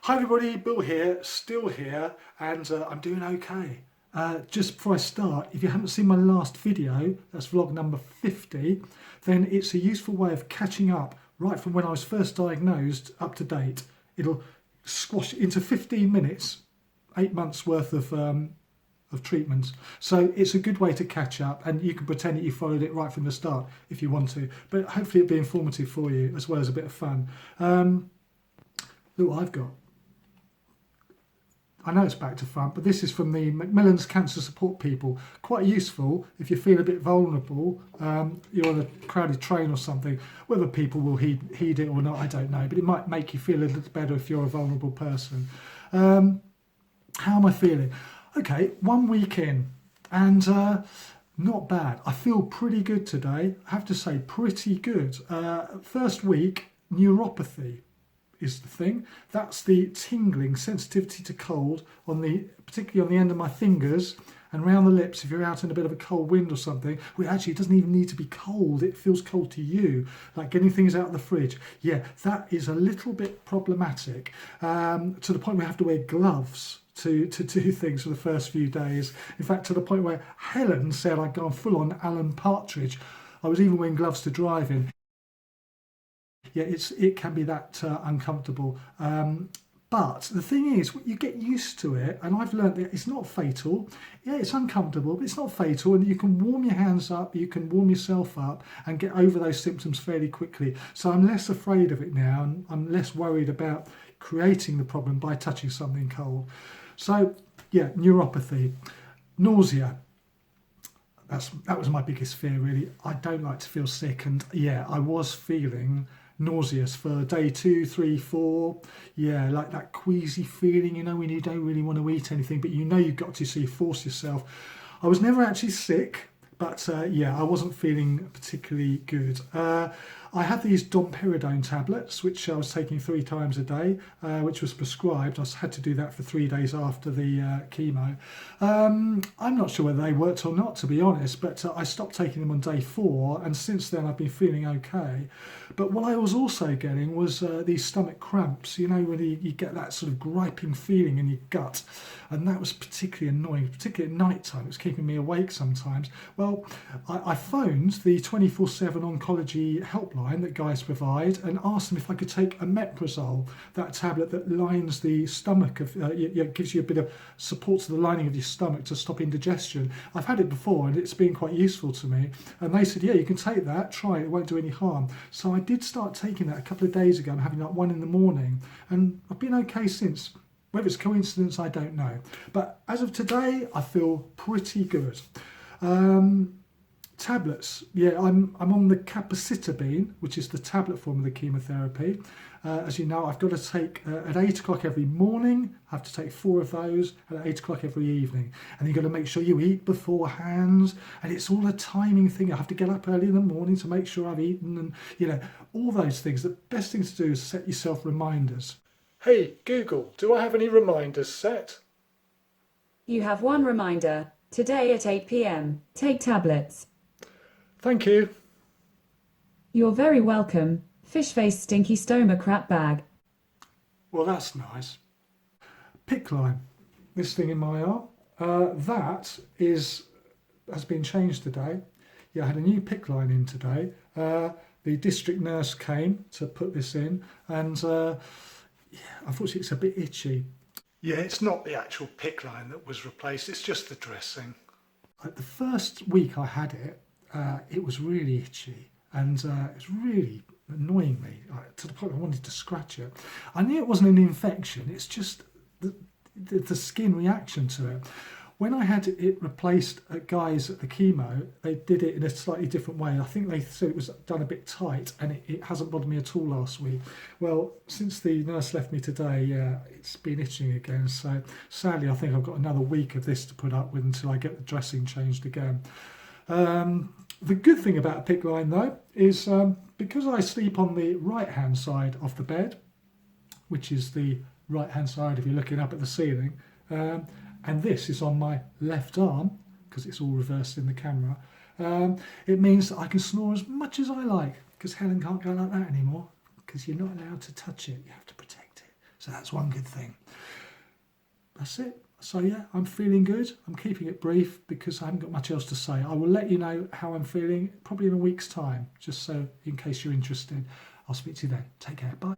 Hi everybody, Bill here, still here, and I'm doing okay. Just before I start, if you haven't seen my last video, that's vlog number 50, then it's a useful way of catching up right from when I was first diagnosed up to date. It'll squash it into 15 minutes, 8 months worth of treatments. So it's a good way to catch up, and you can pretend that you followed it right from the start if you want to, but hopefully it'll be informative for you as well as a bit of fun. Look what I've got. I know it's back to front, but this is from the Macmillan's Cancer Support people. Quite useful if you feel a bit vulnerable, you're on a crowded train or something. Whether people will heed it or not, I don't know, but it might make you feel a little better if you're a vulnerable person. How am I feeling? Okay, 1 week in, and not bad. I feel pretty good today. I have to say, pretty good. First week, neuropathy is the thing. That's the tingling, sensitivity to cold, particularly on the end of my fingers and around the lips. If you're out in a bit of a cold wind or something, well, actually it doesn't even need to be cold, it feels cold to you, like getting things out of the fridge. Yeah, that is a little bit problematic, to the point where I have to wear gloves to do things for the first few days. In fact, to the point where Helen said I'd gone full on Alan Partridge. I was even wearing gloves to drive in. Yeah, it can be that uncomfortable. But the thing is, you get used to it, and I've learned that it's not fatal. Yeah, it's uncomfortable, but it's not fatal, and you can warm your hands up, you can warm yourself up and get over those symptoms fairly quickly. So I'm less afraid of it now, and I'm less worried about creating the problem by touching something cold. So yeah, neuropathy, nausea. That was my biggest fear, really. I don't like to feel sick, and yeah, I was feeling nauseous for day 2, 3, 4. Yeah, like that queasy feeling, you know, when you don't really want to eat anything, but you know you've got to, so you force yourself. I was never actually sick, but yeah, I wasn't feeling particularly good. I had these domperidone tablets, which I was taking 3 times a day, which was prescribed. I had to do that for 3 days after the chemo. I'm not sure whether they worked or not, to be honest, but I stopped taking them on day 4, and since then I've been feeling okay. But what I was also getting was these stomach cramps, you know, when you get that sort of griping feeling in your gut, and that was particularly annoying, particularly at night time. It was keeping me awake sometimes. Well, I phoned the 24/7 oncology helpline that guys provide and asked them if I could take omeprazole, that tablet that lines the stomach, gives you a bit of support to the lining of your stomach to stop indigestion. I've had it before and it's been quite useful to me, and they said, yeah, you can take that, try it, it won't do any harm. So I did start taking that a couple of days ago. I'm having like 1 in the morning, and I've been okay since. Whether it's coincidence, I don't know, but as of today I feel pretty good. Tablets, yeah, I'm on the capecitabine, which is the tablet form of the chemotherapy. As you know, I've got to take at 8 o'clock every morning. I have to take 4 of those, and at 8 o'clock every evening. And you've got to make sure you eat beforehand, and it's all a timing thing. I have to get up early in the morning to make sure I've eaten, and you know, all those things. The best thing to do is set yourself reminders. Hey Google, do I have any reminders set? You have 1 reminder. Today at 8 p.m. Take tablets. Thank you. You're very welcome. Fish face stinky stoma crap bag. Well, that's nice. PICC line, this thing in my arm, has been changed today. Yeah, I had a new PICC line in today. The district nurse came to put this in, and yeah, unfortunately it's a bit itchy. Yeah, it's not the actual PICC line that was replaced, it's just the dressing. Like the first week I had it, it was really itchy, and it was really annoying me, to the point I wanted to scratch it. I knew it wasn't an infection, it's just the skin reaction to it. When I had it replaced at Guy's at the chemo, they did it in a slightly different way. I think they said it was done a bit tight, and it hasn't bothered me at all last week. Well, since the nurse left me today, yeah, it's been itching again. So sadly, I think I've got another week of this to put up with until I get the dressing changed again. The good thing about a PICC line though is because I sleep on the right hand side of the bed, which is the right hand side if you're looking up at the ceiling, and this is on my left arm because it's all reversed in the camera, it means that I can snore as much as I like, because Helen can't go like that anymore because you're not allowed to touch it, you have to protect it. So that's one good thing. That's it. So yeah, I'm feeling good. I'm keeping it brief because I haven't got much else to say. I will let you know how I'm feeling probably in a week's time, just so in case you're interested. I'll speak to you then. Take care. Bye.